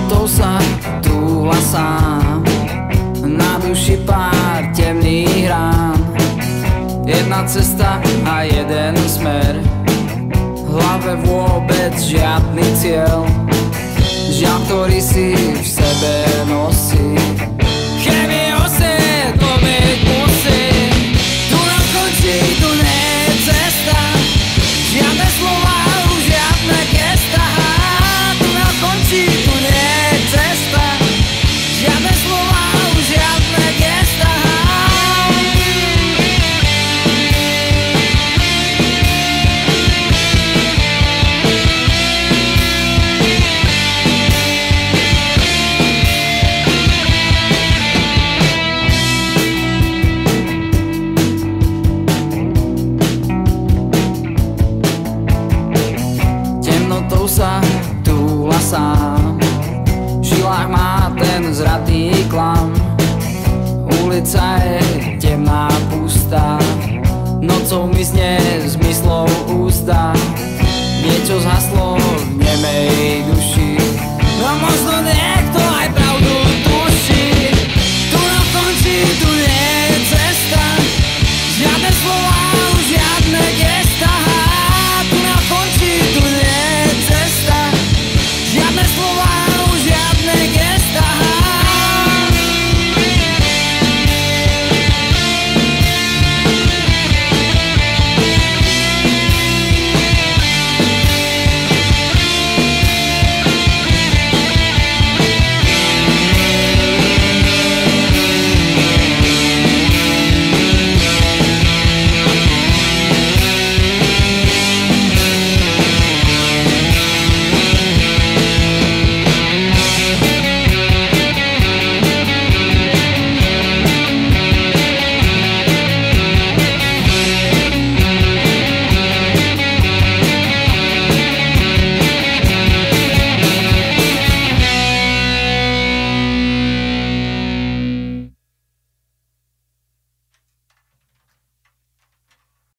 Temnotou sa túla sám, na duši pár temných rán. Jedna cesta a jeden smer, v hlave vôbec žiadny cieľ, žiaľ, ktorý si v sebe nosí. Chemie osvetlomiť musí, tu nám končí, tu nie je cesta, žiadne slova, už žiadne gesta. Tu nám končí, tu nie je cesta, žiadne slova, už žiadne gesta. Temnotou sa túla sám, v žilách má ten zradný klam. Ulica je temná, pustá, nocou mizne zmyslov ústa. Niečo zhaslo v nemej duši, no možno